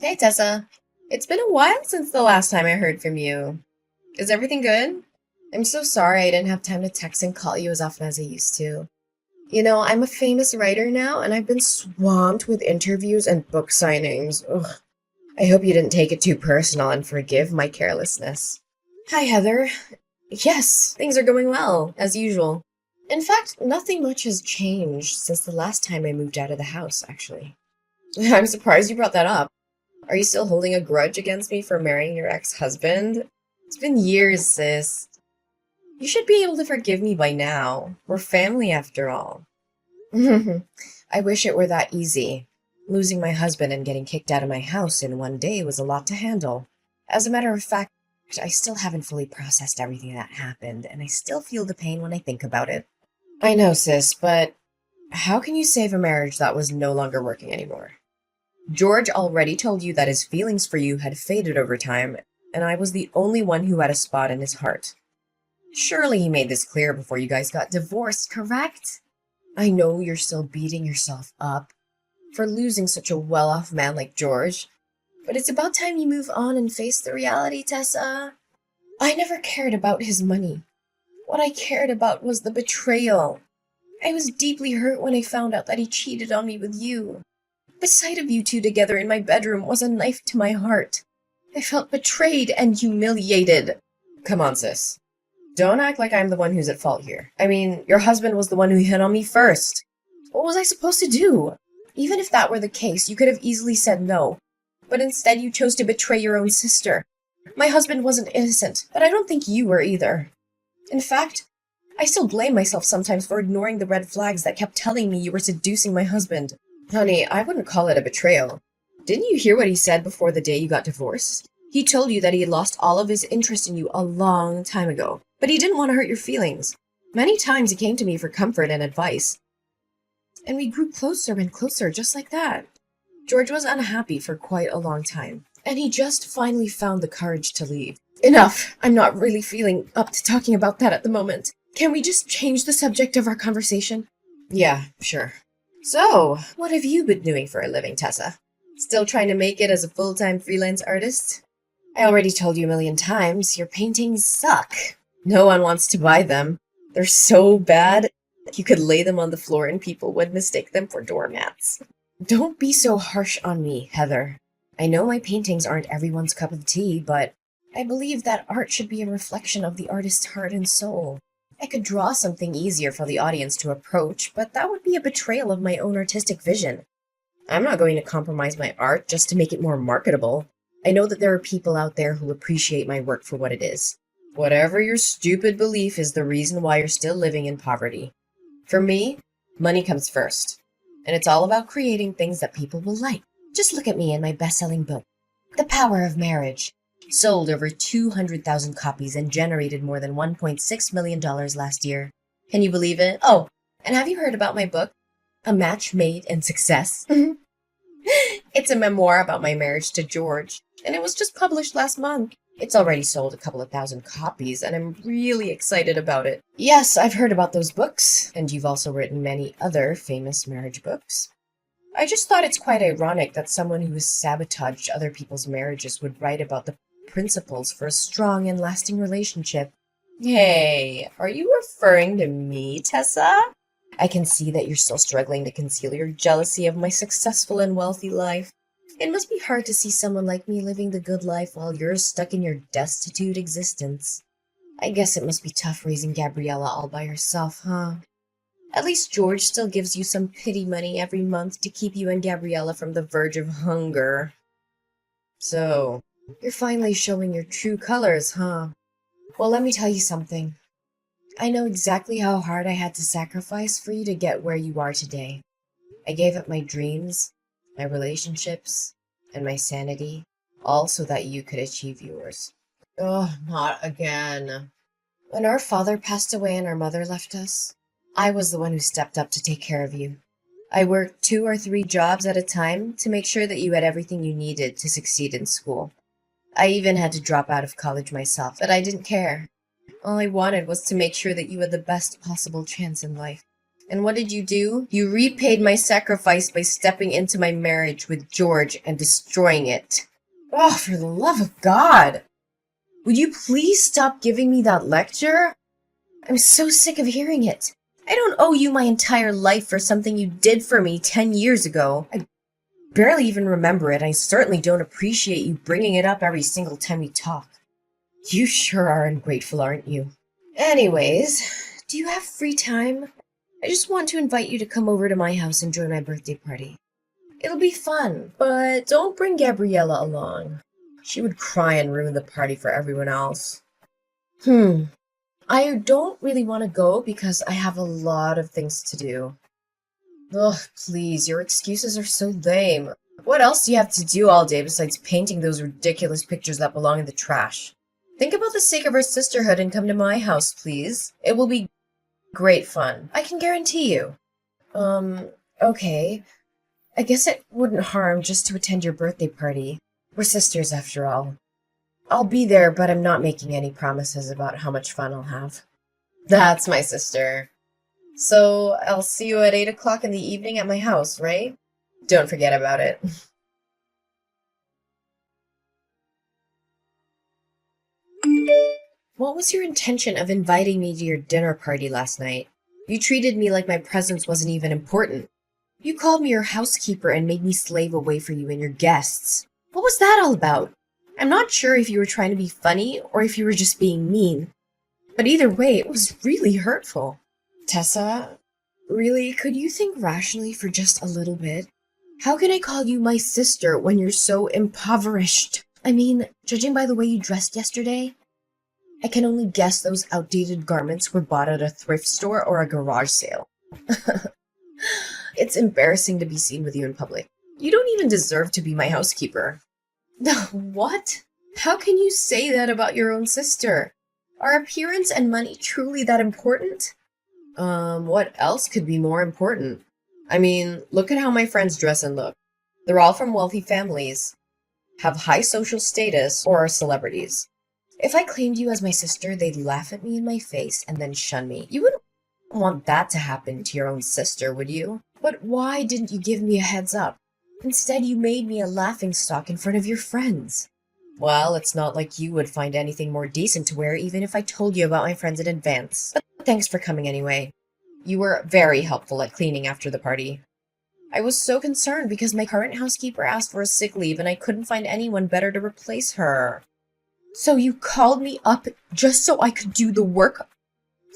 Hey Tessa, it's been a while since the last time I heard from you. Is everything good? I'm so sorry I didn't have time to text and call you as often as I used to. I'm a famous writer now and I've been swamped with interviews and book signings. Ugh. I hope you didn't take it too personal and forgive my carelessness. Hi Heather. Yes, things are going well, as usual. In fact, nothing much has changed since the last time I moved out of the house, actually. I'm surprised you brought that up. Are you still holding a grudge against me for marrying your ex-husband? It's been years, sis. You should be able to forgive me by now. We're family after all. I wish it were that easy. Losing my husband and getting kicked out of my house in one day was a lot to handle. As a matter of fact, I still haven't fully processed everything that happened, and I still feel the pain when I think about it. I know, sis, but how can you save a marriage that was no longer working anymore? George already told you that his feelings for you had faded over time, and I was the only one who had a spot in his heart. Surely he made this clear before you guys got divorced, correct? I know you're still beating yourself up for losing such a well-off man like George, but it's about time you move on and face the reality, Tessa. I never cared about his money. What I cared about was the betrayal. I was deeply hurt when I found out that he cheated on me with you. The sight of you two together in my bedroom was a knife to my heart. I felt betrayed and humiliated. Come on, sis. Don't act like I'm the one who's at fault here. I mean, your husband was the one who hit on me first. What was I supposed to do? Even if that were the case, you could have easily said no. But instead, you chose to betray your own sister. My husband wasn't innocent, but I don't think you were either. In fact, I still blame myself sometimes for ignoring the red flags that kept telling me you were seducing my husband. Honey, I wouldn't call it a betrayal. Didn't you hear what he said before the day you got divorced? He told you that he had lost all of his interest in you a long time ago, but he didn't want to hurt your feelings. Many times he came to me for comfort and advice, and we grew closer and closer just like that. George was unhappy for quite a long time, and he just finally found the courage to leave. Enough! I'm not really feeling up to talking about that at the moment. Can we just change the subject of our conversation? Yeah, sure. So, what have you been doing for a living, Tessa? Still trying to make it as a full-time freelance artist? I already told you a million times, your paintings suck. No one wants to buy them. They're so bad, you could lay them on the floor and people would mistake them for doormats. Don't be so harsh on me, Heather. I know my paintings aren't everyone's cup of tea, but I believe that art should be a reflection of the artist's heart and soul. I could draw something easier for the audience to approach, but that would be a betrayal of my own artistic vision. I'm not going to compromise my art just to make it more marketable. I know that there are people out there who appreciate my work for what it is. Whatever your stupid belief is the reason why you're still living in poverty. For me, money comes first. And it's all about creating things that people will like. Just look at me and my best-selling book, The Power of Marriage. Sold over 200,000 copies and generated more than $1.6 million last year. Can you believe it? Oh, and have you heard about my book, A Match Made in Success? It's a memoir about my marriage to George, and it was just published last month. It's already sold a couple of thousand copies, and I'm really excited about it. Yes, I've heard about those books, and you've also written many other famous marriage books. I just thought it's quite ironic that someone who has sabotaged other people's marriages would write about the principles for a strong and lasting relationship. Hey, are you referring to me, Tessa? I can see that you're still struggling to conceal your jealousy of my successful and wealthy life. It must be hard to see someone like me living the good life while you're stuck in your destitute existence. I guess it must be tough raising Gabriella all by herself, huh? At least George still gives you some pity money every month to keep you and Gabriella from the verge of hunger. So, you're finally showing your true colors, huh? Well, let me tell you something. I know exactly how hard I had to sacrifice for you to get where you are today. I gave up my dreams, my relationships, and my sanity, all so that you could achieve yours. Oh, not again. When our father passed away and our mother left us, I was the one who stepped up to take care of you. I worked 2 or 3 jobs at a time to make sure that you had everything you needed to succeed in school. I even had to drop out of college myself, but I didn't care. All I wanted was to make sure that you had the best possible chance in life. And what did you do? You repaid my sacrifice by stepping into my marriage with George and destroying it. Oh, for the love of God! Would you please stop giving me that lecture? I'm so sick of hearing it. I don't owe you my entire life for something you did for me 10 years ago. I barely even remember it. I certainly don't appreciate you bringing it up every single time we talk. You sure are ungrateful, aren't you? Anyways, do you have free time? I just want to invite you to come over to my house and join my birthday party. It'll be fun, but don't bring Gabriella along. She would cry and ruin the party for everyone else. I don't really want to go because I have a lot of things to do. Ugh, please, your excuses are so lame. What else do you have to do all day besides painting those ridiculous pictures that belong in the trash? Think about the sake of our sisterhood and come to my house, please. It will be great fun. I can guarantee you. Okay. I guess it wouldn't harm just to attend your birthday party. We're sisters after all. I'll be there, but I'm not making any promises about how much fun I'll have. That's my sister. So I'll see you at 8 o'clock in the evening at my house, right? Don't forget about it. What was your intention of inviting me to your dinner party last night? You treated me like my presence wasn't even important. You called me your housekeeper and made me slave away for you and your guests. What was that all about? I'm not sure if you were trying to be funny or if you were just being mean. But either way, it was really hurtful. Tessa, really, could you think rationally for just a little bit? How can I call you my sister when you're so impoverished? I mean, judging by the way you dressed yesterday, I can only guess those outdated garments were bought at a thrift store or a garage sale. It's embarrassing to be seen with you in public. You don't even deserve to be my housekeeper. What? How can you say that about your own sister? Are appearance and money truly that important? What else could be more important? I mean, look at how my friends dress and look. They're all from wealthy families, have high social status, or are celebrities. If I claimed you as my sister, they'd laugh at me in my face and then shun me. You wouldn't want that to happen to your own sister, would you? But why didn't you give me a heads up? Instead, you made me a laughingstock in front of your friends. Well, it's not like you would find anything more decent to wear even if I told you about my friends in advance. But thanks for coming anyway. You were very helpful at cleaning after the party. I was so concerned because my current housekeeper asked for a sick leave and I couldn't find anyone better to replace her. So you called me up just so I could do the work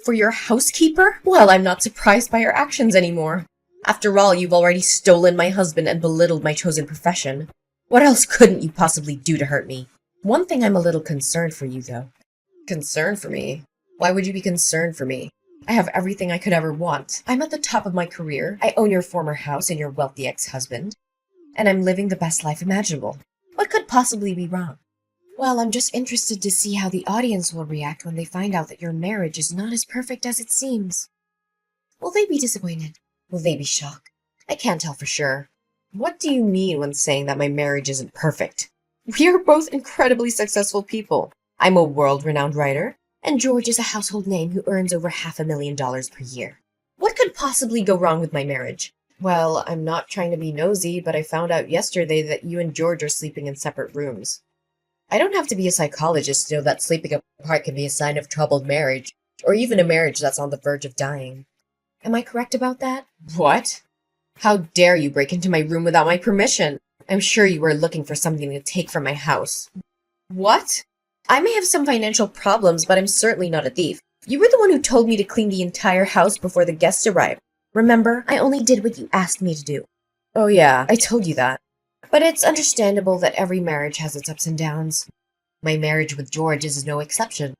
for your housekeeper? Well, I'm not surprised by your actions anymore. After all, you've already stolen my husband and belittled my chosen profession. What else couldn't you possibly do to hurt me? One thing I'm a little concerned for you, though. Concerned for me? Why would you be concerned for me? I have everything I could ever want. I'm at the top of my career. I own your former house and your wealthy ex-husband. And I'm living the best life imaginable. What could possibly be wrong? Well, I'm just interested to see how the audience will react when they find out that your marriage is not as perfect as it seems. Will they be disappointed? Will they be shocked? I can't tell for sure. What do you mean when saying that my marriage isn't perfect? We are both incredibly successful people. I'm a world-renowned writer, and George is a household name who earns over $500,000 per year. What could possibly go wrong with my marriage? Well, I'm not trying to be nosy, but I found out yesterday that you and George are sleeping in separate rooms. I don't have to be a psychologist to know that sleeping apart can be a sign of troubled marriage, or even a marriage that's on the verge of dying. Am I correct about that? What? How dare you break into my room without my permission? I'm sure you were looking for something to take from my house. What? I may have some financial problems, but I'm certainly not a thief. You were the one who told me to clean the entire house before the guests arrived. Remember, I only did what you asked me to do. Oh yeah, I told you that. But it's understandable that every marriage has its ups and downs. My marriage with George is no exception.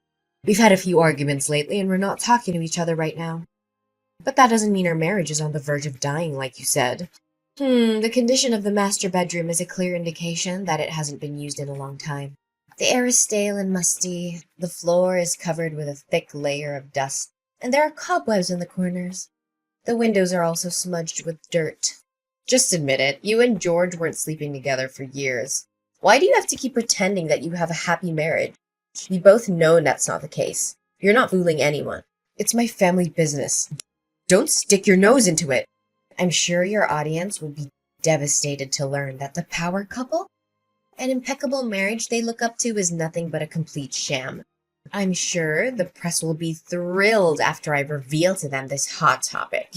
We've had a few arguments lately and we're not talking to each other right now. But that doesn't mean our marriage is on the verge of dying, like you said. The condition of the master bedroom is a clear indication that it hasn't been used in a long time. The air is stale and musty, the floor is covered with a thick layer of dust, and there are cobwebs in the corners. The windows are also smudged with dirt. Just admit it, you and George weren't sleeping together for years. Why do you have to keep pretending that you have a happy marriage? We both know that's not the case. You're not fooling anyone. It's my family business. Don't stick your nose into it. I'm sure your audience will be devastated to learn that the power couple, an impeccable marriage they look up to, is nothing but a complete sham. I'm sure the press will be thrilled after I reveal to them this hot topic.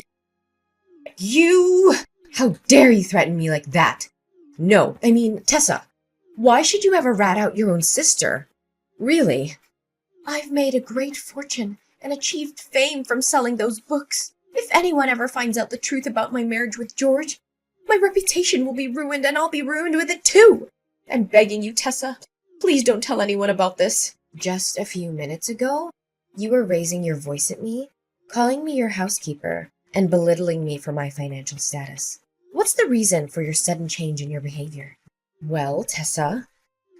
You! How dare you threaten me like that? No, I mean, Tessa, why should you ever rat out your own sister? Really? I've made a great fortune and achieved fame from selling those books. If anyone ever finds out the truth about my marriage with George, my reputation will be ruined and I'll be ruined with it too. I'm begging you, Tessa, please don't tell anyone about this. Just a few minutes ago, you were raising your voice at me, calling me your housekeeper, and belittling me for my financial status. What's the reason for your sudden change in your behavior? Well, Tessa,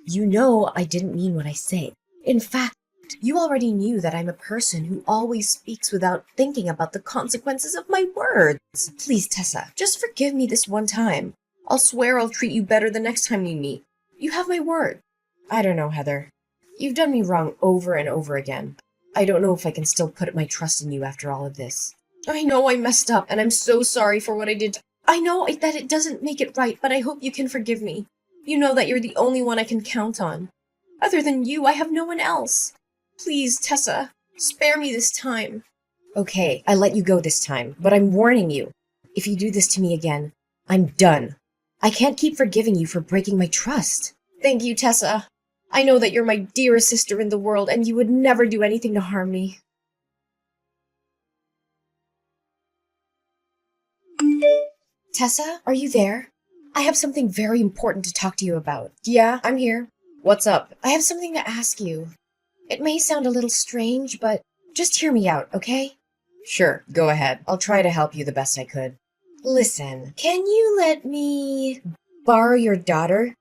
you know I didn't mean what I say. In fact, you already knew that I'm a person who always speaks without thinking about the consequences of my words. Please, Tessa, just forgive me this one time. I'll swear I'll treat you better the next time we meet. You have my word. I don't know, Heather. You've done me wrong over and over again. I don't know if I can still put my trust in you after all of this. I know I messed up, and I'm so sorry for what I did. I know that it doesn't make it right, but I hope you can forgive me. You know that you're the only one I can count on. Other than you, I have no one else. Please, Tessa, spare me this time. Okay, I let you go this time, but I'm warning you. If you do this to me again, I'm done. I can't keep forgiving you for breaking my trust. Thank you, Tessa. I know that you're my dearest sister in the world, and you would never do anything to harm me. Tessa, are you there? I have something very important to talk to you about. Yeah, I'm here. What's up? I have something to ask you. It may sound a little strange, but just hear me out, okay? Sure, go ahead. I'll try to help you the best I could. Listen, can you let me borrow your daughter,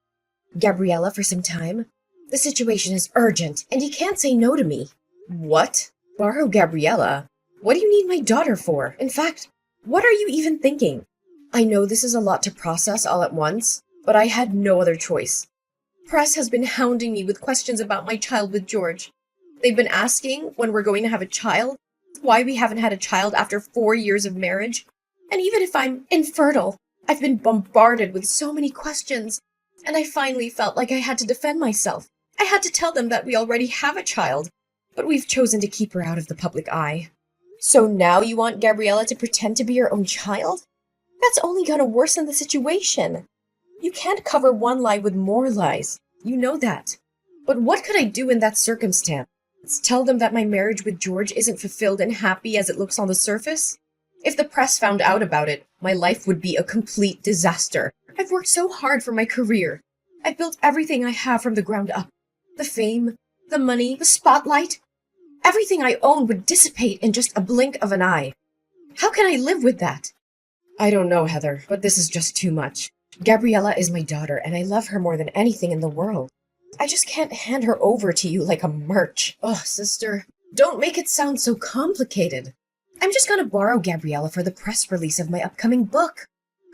Gabriella, for some time? The situation is urgent, and you can't say no to me. What? Borrow Gabriella? What do you need my daughter for? In fact, what are you even thinking? I know this is a lot to process all at once, but I had no other choice. Press has been hounding me with questions about my child with George. They've been asking when we're going to have a child, why we haven't had a child after 4 years of marriage, and even if I'm infertile. I've been bombarded with so many questions, and I finally felt like I had to defend myself. I had to tell them that we already have a child, but we've chosen to keep her out of the public eye. So now you want Gabriella to pretend to be your own child? That's only gonna worsen the situation. You can't cover one lie with more lies. You know that. But what could I do in that circumstance? Tell them that my marriage with George isn't fulfilled and happy as it looks on the surface? If the press found out about it, my life would be a complete disaster. I've worked so hard for my career. I've built everything I have from the ground up. The fame, the money, the spotlight. Everything I own would dissipate in just a blink of an eye. How can I live with that? I don't know, Heather, but this is just too much. Gabriella is my daughter, and I love her more than anything in the world. I just can't hand her over to you like a merch. Oh, sister, don't make it sound so complicated. I'm just gonna borrow Gabriella for the press release of my upcoming book.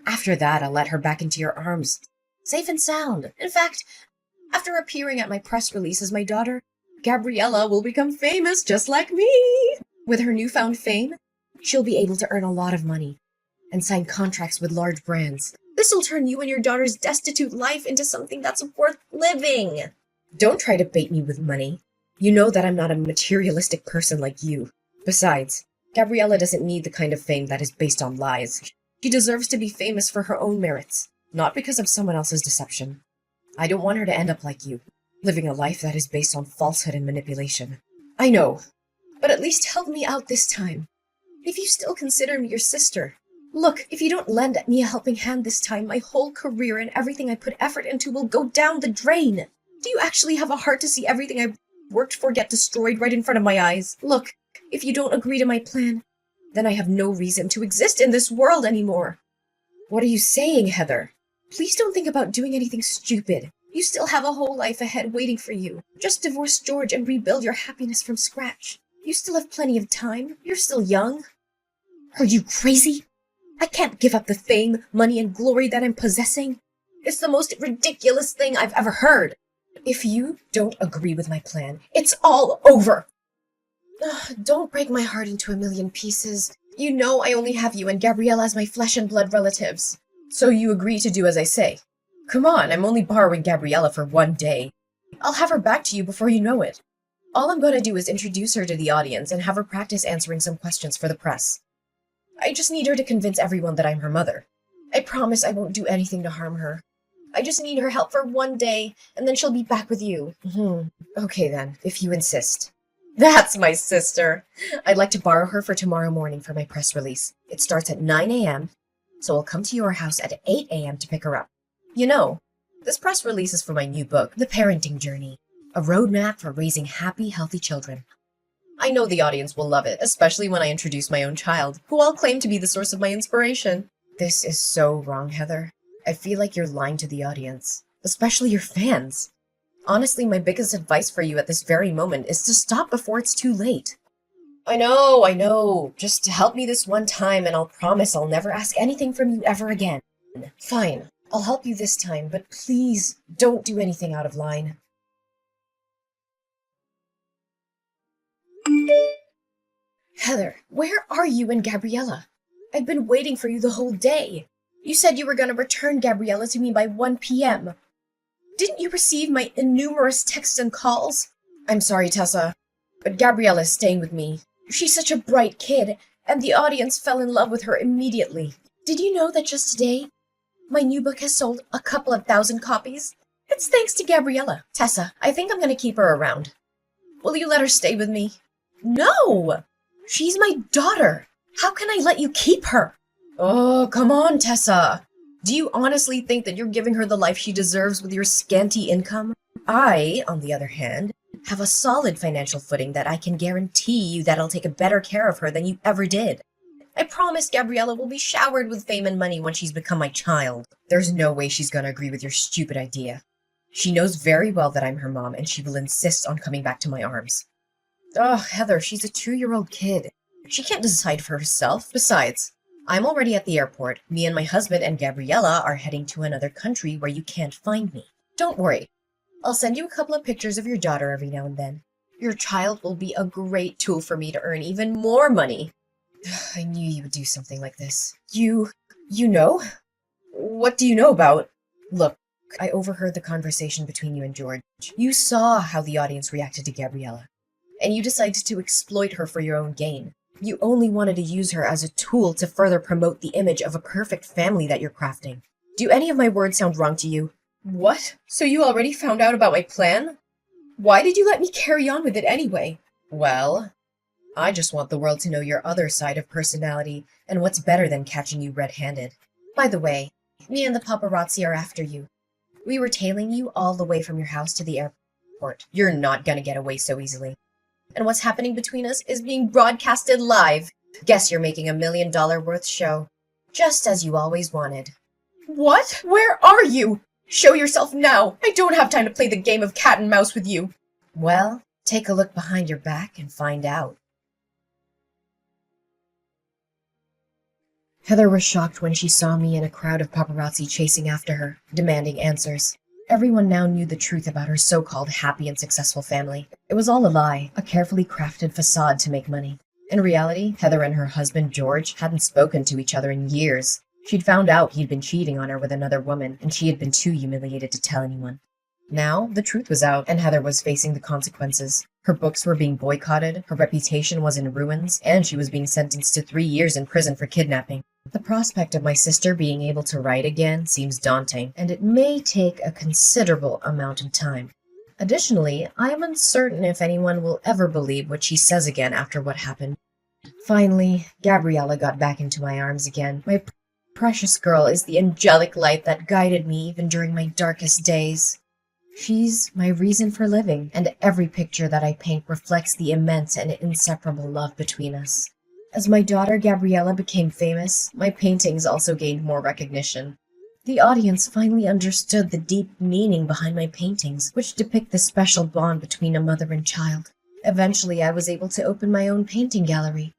After that, I'll let her back into your arms, safe and sound. In fact, after appearing at my press release as my daughter, Gabriella will become famous just like me. With her newfound fame, she'll be able to earn a lot of money and sign contracts with large brands. This will turn you and your daughter's destitute life into something that's worth living. Don't try to bait me with money. You know that I'm not a materialistic person like you. Besides, Gabriella doesn't need the kind of fame that is based on lies. She deserves to be famous for her own merits, not because of someone else's deception. I don't want her to end up like you, living a life that is based on falsehood and manipulation. I know, but at least help me out this time. If you still consider me your sister. Look, if you don't lend me a helping hand this time, my whole career and everything I put effort into will go down the drain. Do you actually have a heart to see everything I've worked for get destroyed right in front of my eyes? Look, if you don't agree to my plan, then I have no reason to exist in this world anymore. What are you saying, Heather? Please don't think about doing anything stupid. You still have a whole life ahead waiting for you. Just divorce George and rebuild your happiness from scratch. You still have plenty of time. You're still young. Are you crazy? I can't give up the fame, money, and glory that I'm possessing. It's the most ridiculous thing I've ever heard. If you don't agree with my plan, it's all over. Ugh, don't break my heart into a million pieces. You know I only have you and Gabriella as my flesh and blood relatives. So you agree to do as I say. Come on, I'm only borrowing Gabriella for one day. I'll have her back to you before you know it. All I'm going to do is introduce her to the audience and have her practice answering some questions for the press. I just need her to convince everyone that I'm her mother. I promise I won't do anything to harm her. I just need her help for one day, and then she'll be back with you. Okay then, if you insist. That's my sister. I'd like to borrow her for tomorrow morning for my press release. It starts at 9 a.m., so I'll come to your house at 8 a.m. to pick her up. You know, this press release is for my new book, The Parenting Journey, a roadmap for raising happy, healthy children. I know the audience will love it, especially when I introduce my own child, who I'll claim to be the source of my inspiration. This is so wrong, Heather. I feel like you're lying to the audience, especially your fans. Honestly, my biggest advice for you at this very moment is to stop before it's too late. I know. Just help me this one time and I'll promise I'll never ask anything from you ever again. Fine, I'll help you this time, but please don't do anything out of line. Heather, where are you and Gabriella? I've been waiting for you the whole day. You said you were going to return Gabriella to me by 1 p.m. Didn't you receive my innumerous texts and calls? I'm sorry, Tessa, but Gabriella is staying with me. She's such a bright kid, and the audience fell in love with her immediately. Did you know that just today, my new book has sold a couple of thousand copies? It's thanks to Gabriella. Tessa, I think I'm going to keep her around. Will you let her stay with me? No! She's my daughter. How can I let you keep her? Oh, come on, Tessa. Do you honestly think that you're giving her the life she deserves with your scanty income? I, on the other hand, have a solid financial footing that I can guarantee you that I'll take a better care of her than you ever did. I promise Gabriella will be showered with fame and money when she's become my child. There's no way she's gonna agree with your stupid idea. She knows very well that I'm her mom, and she will insist on coming back to my arms. Oh, Heather, she's a 2-year-old kid. She can't decide for herself. Besides, I'm already at the airport. Me and my husband and Gabriella are heading to another country where you can't find me. Don't worry. I'll send you a couple of pictures of your daughter every now and then. Your child will be a great tool for me to earn even more money. I knew you would do something like this. You know? What do you know about? Look, I overheard the conversation between you and George. You saw how the audience reacted to Gabriella, and you decided to exploit her for your own gain. You only wanted to use her as a tool to further promote the image of a perfect family that you're crafting. Do any of my words sound wrong to you? What? So you already found out about my plan? Why did you let me carry on with it anyway? Well, I just want the world to know your other side of personality, and what's better than catching you red-handed. By the way, me and the paparazzi are after you. We were tailing you all the way from your house to the airport. You're not gonna get away so easily. And what's happening between us is being broadcasted live. Guess you're making $1 million worth show. Just as you always wanted. What? Where are you? Show yourself now. I don't have time to play the game of cat and mouse with you. Well, take a look behind your back and find out. Heather was shocked when she saw me and a crowd of paparazzi chasing after her, demanding answers. Everyone now knew the truth about her so-called happy and successful family. It was all a lie, a carefully crafted facade to make money. In reality, Heather and her husband George hadn't spoken to each other in years. She'd found out he'd been cheating on her with another woman, and she had been too humiliated to tell anyone. Now, the truth was out, and Heather was facing the consequences. Her books were being boycotted, her reputation was in ruins, and she was being sentenced to 3 years in prison for kidnapping. The prospect of my sister being able to write again seems daunting, and it may take a considerable amount of time. Additionally, I am uncertain if anyone will ever believe what she says again after what happened. Finally, Gabriella got back into my arms again. My precious girl is the angelic light that guided me even during my darkest days. She's my reason for living, and every picture that I paint reflects the immense and inseparable love between us. As my daughter Gabriella became famous, my paintings also gained more recognition. The audience finally understood the deep meaning behind my paintings, which depict the special bond between a mother and child. Eventually, I was able to open my own painting gallery.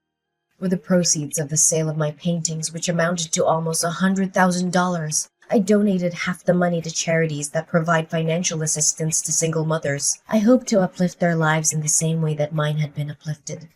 With the proceeds of the sale of my paintings, which amounted to almost $100,000, I donated half the money to charities that provide financial assistance to single mothers. I hope to uplift their lives in the same way that mine had been uplifted.